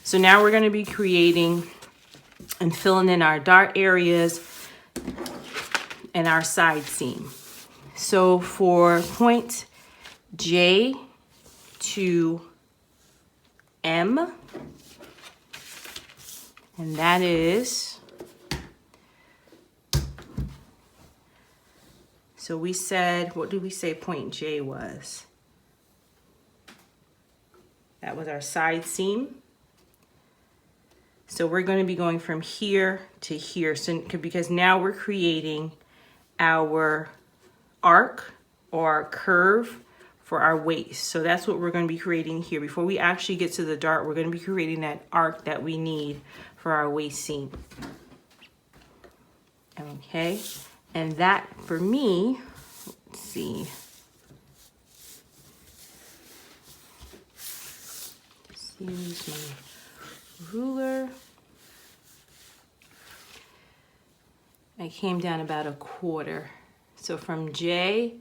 So now we're going to be creating and filling in our dart areas and our side seam. So for point J to M, and that is, so we said, what did we say point J was? That was our side seam. So we're going to be going from here to here, so because now we're creating our arc or our curve for our waist. So that's what we're going to be creating here. Before we actually get to the dart, we're going to be creating that arc that we need for our waist seam. Okay, and that for me, let's see. Just use my ruler. I came down about a quarter. So from J,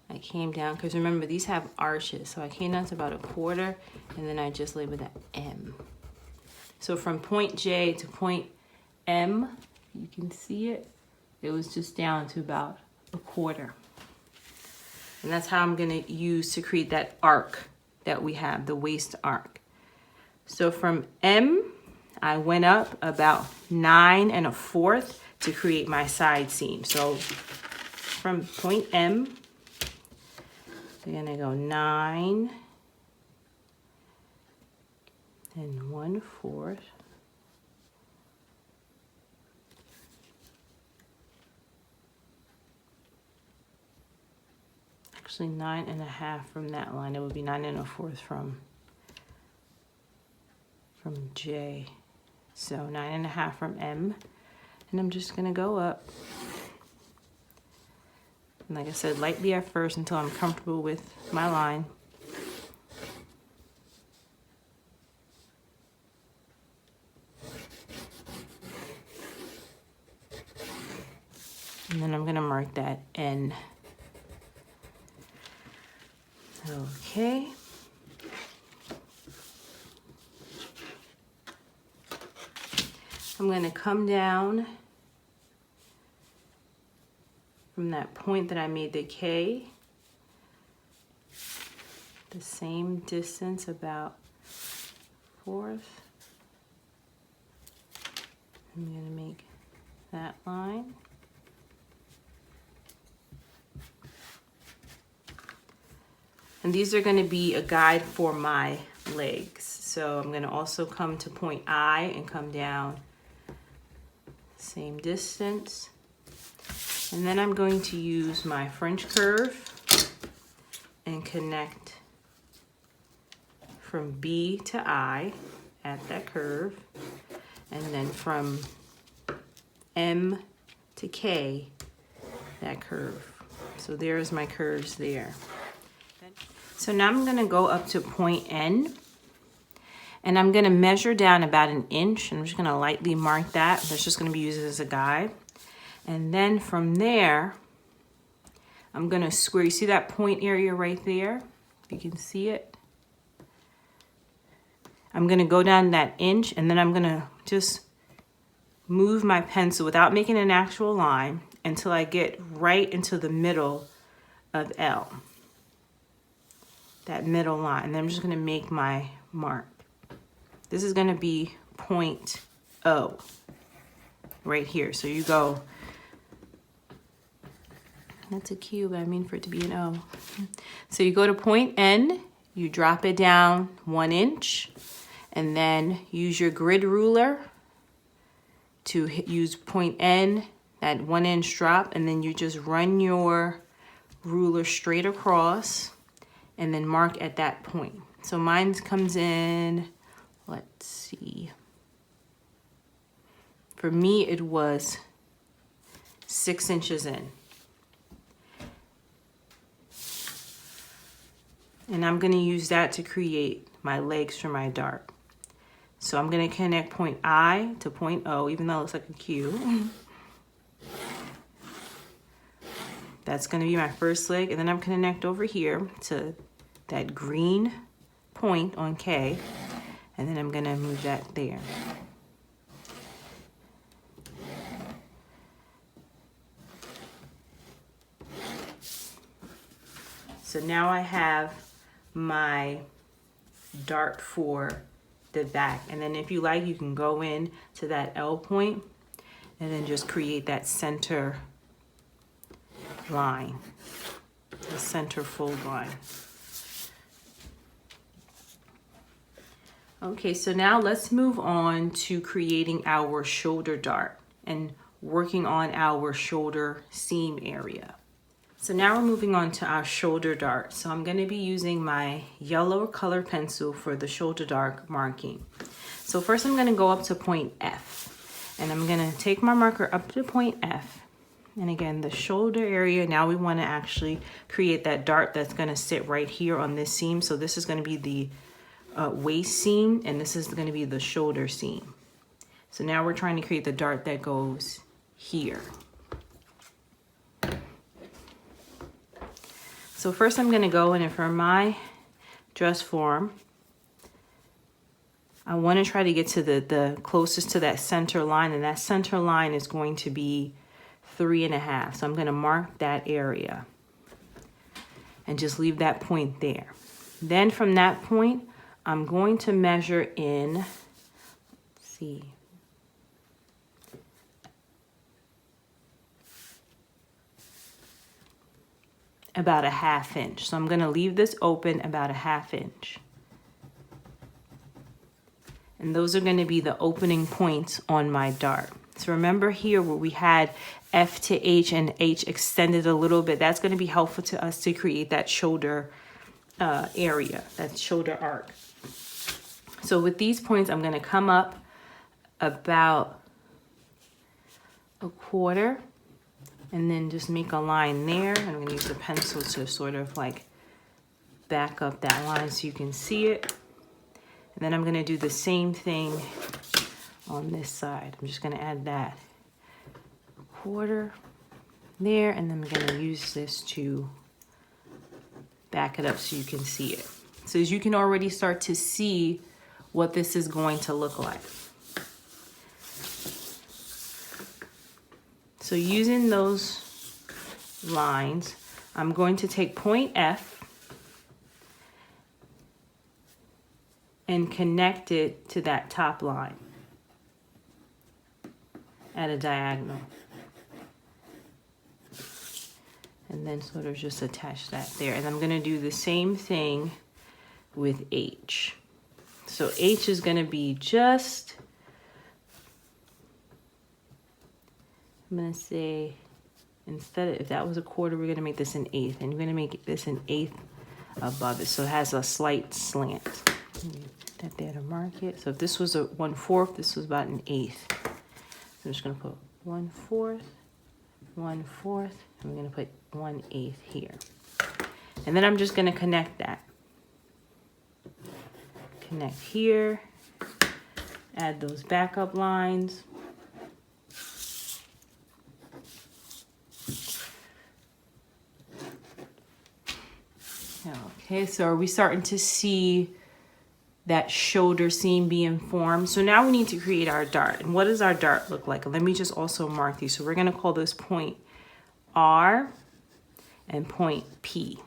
I came down, because remember these have arches, so I came down to about a quarter, and then I just labeled that M. So from point J to point M, you can see it, it was just down to about a quarter. And that's how I'm gonna use to create that arc that we have, the waist arc. So from M, I went up about 9 1/4 to create my side seam. So from point M, we're gonna go 9 1/4. Actually 9 1/2 from that line. It would be 9 1/4 from J. So 9 1/2 from M. And I'm just gonna go up. And like I said, lightly at first until I'm comfortable with my line. And then I'm gonna mark that N. Okay. I'm gonna come down from that point that I made the K, the same distance, about 1/4. I'm gonna make that line. And these are gonna be a guide for my legs. So I'm gonna also come to point I and come down same distance. And then I'm going to use my French curve and connect from B to I at that curve. And then from M to K, that curve. So there's my curves there. So now I'm gonna go up to point N, and I'm gonna measure down about 1 inch. I'm just gonna lightly mark that. That's just gonna be used as a guide. And then from there, I'm gonna square. You see that point area right there? If you can see it. I'm gonna go down that inch, and then I'm gonna just move my pencil without making an actual line until I get right into the middle of L. That middle line. And then I'm just gonna make my mark. This is gonna be point O right here. So you go, that's a Q, but I mean for it to be an O. So you go to point N, you drop it down 1 inch, and then use your grid ruler to use point N, that 1 inch drop, and then you just run your ruler straight across and then mark at that point. So mine comes in, let's see. For me, it was 6 inches in. And I'm gonna use that to create my legs for my dart. So I'm gonna connect point I to point O, even though it looks like a Q. That's gonna be my first leg, and then I'm gonna connect over here to that green point on K, and then I'm gonna move that there. So now I have my dart for the back, and then if you like, you can go in to that L point and then just create that center line, the center fold line. Okay, so now let's move on to creating our shoulder dart and working on our shoulder seam area. So now we're moving on to our shoulder dart. So I'm going to be using my yellow color pencil for the shoulder dart marking. So first I'm going to go up to point F, and I'm going to take my marker up to point F. And again, the shoulder area, now we want to actually create that dart that's going to sit right here on this seam. So this is going to be the waist seam, and this is going to be the shoulder seam. So now we're trying to create the dart that goes here. So first I'm going to go in, and for my dress form, I want to try to get to the closest to that center line, and that center line is going to be 3.5. So I'm going to mark that area and just leave that point there. Then from that point, I'm going to measure in, let's see, about a 1/2 inch. So I'm going to leave this open about a 1/2 inch. And those are going to be the opening points on my dart. So remember here where we had F to H and H extended a little bit, that's going to be helpful to us to create that shoulder area, that shoulder arc. So with these points, I'm going to come up about 1/4 and then just make a line there. And I'm going to use the pencil to sort of like back up that line so you can see it. And then I'm going to do the same thing on this side. I'm just going to add that 1/4 there, and then I'm going to use this to back it up so you can see it. So as you can already start to see what this is going to look like. So using those lines, I'm going to take point F and connect it to that top line at a diagonal. And then sort of just attach that there. And I'm going to do the same thing with H. So H is going to be just, I'm going to say, instead of, if that was 1/4, we're going to make this an 1/8. And you're going to make this an 1/8 above it. So it has a slight slant. That there to mark it. So if this was a 1/4, this was about an 1/8. So I'm just going to put 1/4, 1/4, and we're going to put 1/8 here. And then I'm just going to connect that. Connect here, add those backup lines. Okay, so are we starting to see that shoulder seam being formed? So now we need to create our dart. And what does our dart look like? Let me just also mark these. So we're going to call this point R and point P.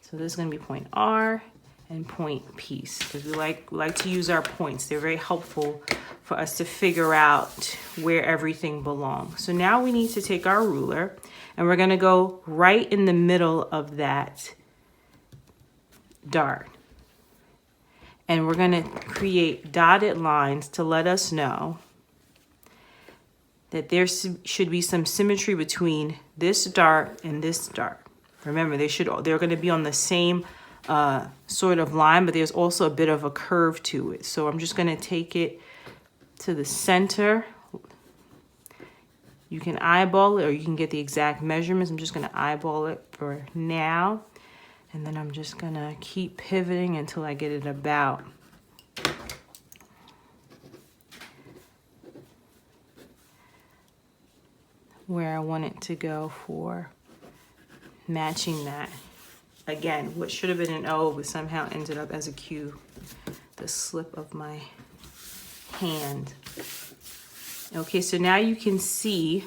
So this is going to be point R and point P, because we like to use our points. They're very helpful for us to figure out where everything belongs. So now we need to take our ruler, and we're going to go right in the middle of that dart. And we're going to create dotted lines to let us know that there should be some symmetry between this dart and this dart. Remember, they're going to be on the same sort of line, but there's also a bit of a curve to it. So I'm just going to take it to the center. You can eyeball it, or you can get the exact measurements. I'm just going to eyeball it for now. And then I'm just going to keep pivoting until I get it about where I want it to go for matching that again, what should have been an O, but somehow ended up as a Q. The slip of my hand. Okay, so now you can see,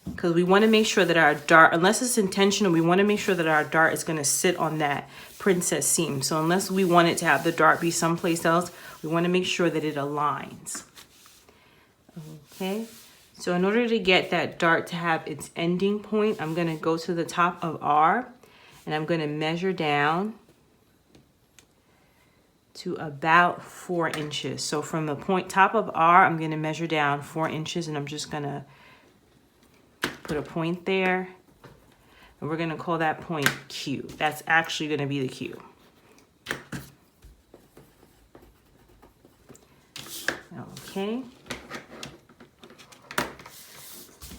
because we want to make sure that our dart, unless it's intentional, we want to make sure that our dart is going to sit on that princess seam. So unless we want it to have the dart be someplace else, we want to make sure that it aligns. Okay, so in order to get that dart to have its ending point, I'm going to go to the top of R and I'm going to measure down to about 4 inches. So from the top of R, I'm going to measure down 4 inches, and I'm just going to put a point there, and we're going to call that point Q. That's actually going to be the Q. Okay.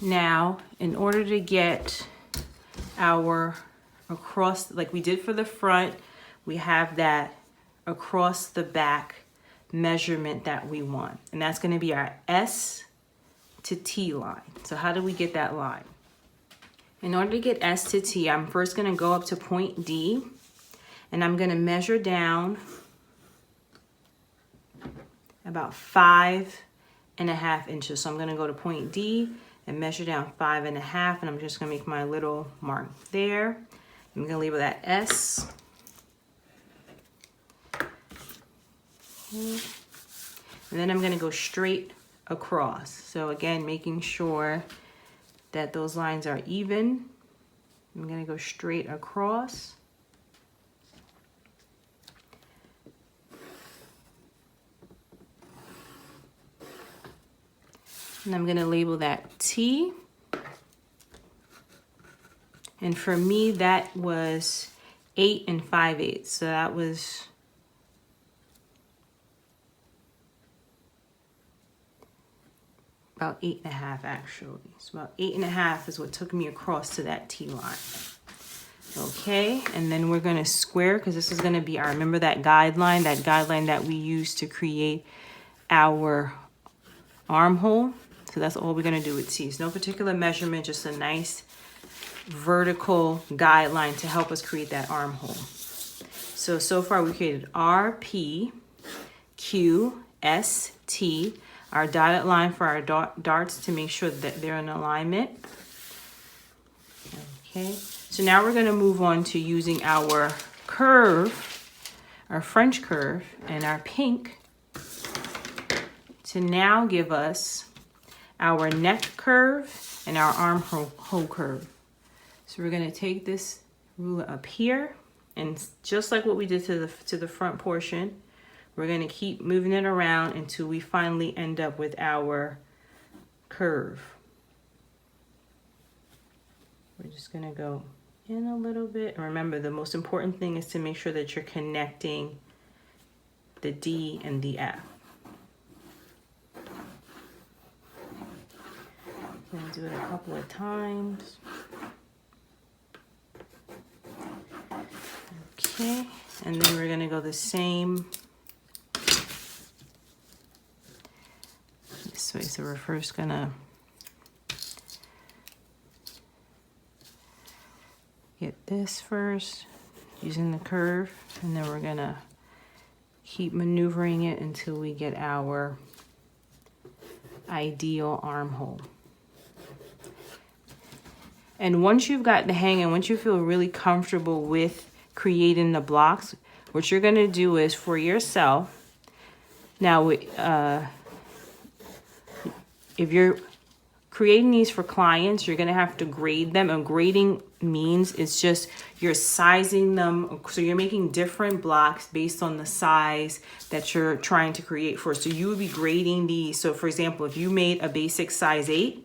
Now, in order to get our across, like we did for the front, we have that across the back measurement that we want, and that's going to be our S to T line. So how do we get that line? In order to get S to T, I'm first going to go up to point D, and I'm going to measure down about 5.5 inches. So I'm going to go to point D and measure down 5.5, and I'm just going to make my little mark there. I'm going to label that S. And then I'm going to go straight across. So again, making sure that those lines are even. I'm going to go straight across. And I'm going to label that T. And for me, that was 8 5/8. So that was about 8.5 actually. So about 8.5 is what took me across to that T line. Okay, and then we're gonna square, because this is gonna be our, remember that guideline that we used to create our armhole. So that's all we're gonna do with T. It's no particular measurement, just a nice vertical guideline to help us create that armhole. So far we created R, P, Q, S, T, our dotted line for our darts to make sure that they're in alignment. Okay, so now we're going to move on to using our curve, our French curve, and our pink to now give us our neck curve and our armhole curve. So we're going to take this ruler up here, and just like what we did to the front portion, we're going to keep moving it around until we finally end up with our curve. We're just going to go in a little bit. And remember, the most important thing is to make sure that you're connecting the D and the F. I'm going to do it a couple of times. Okay, and then we're going to go the same this way. So we're first going to get this first using the curve, and then we're going to keep maneuvering it until we get our ideal armhole. And once you've got the hang, and once you feel really comfortable with creating the blocks, what you're going to do is for yourself, now if you're creating these for clients, you're going to have to grade them. And grading means it's just you're sizing them. So you're making different blocks based on the size that you're trying to create for. So you would be grading these. So for example, if you made a basic size 8,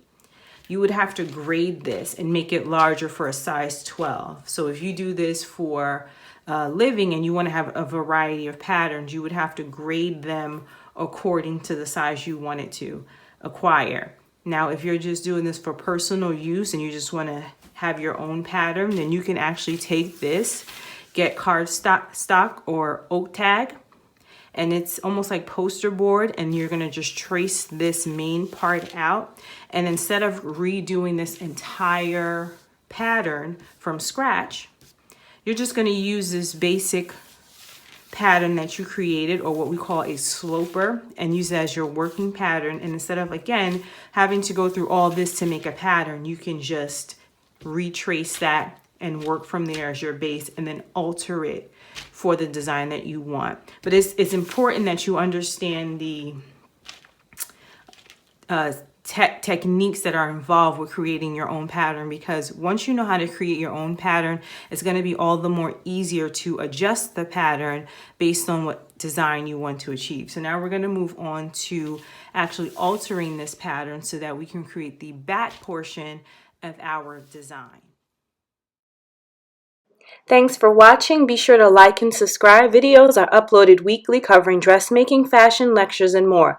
you would have to grade this and make it larger for a size 12. So if you do this for living and you want to have a variety of patterns, you would have to grade them according to the size you want it to acquire. Now, if you're just doing this for personal use and you just want to have your own pattern, then you can actually take this, get cardstock or oak tag, and it's almost like poster board, and you're going to just trace this main part out. And instead of redoing this entire pattern from scratch, you're just going to use this basic pattern that you created, or what we call a sloper, and use it as your working pattern. And instead of, again, having to go through all this to make a pattern, you can just retrace that and work from there as your base, and then alter it for the design that you want. But it's important that you understand the techniques that are involved with creating your own pattern, because once you know how to create your own pattern, it's going to be all the more easier to adjust the pattern based on what design you want to achieve. So now we're going to move on to actually altering this pattern so that we can create the back portion of our design. Thanks for watching. Be sure to like and subscribe. Videos are uploaded weekly covering dressmaking, fashion, lectures, and more.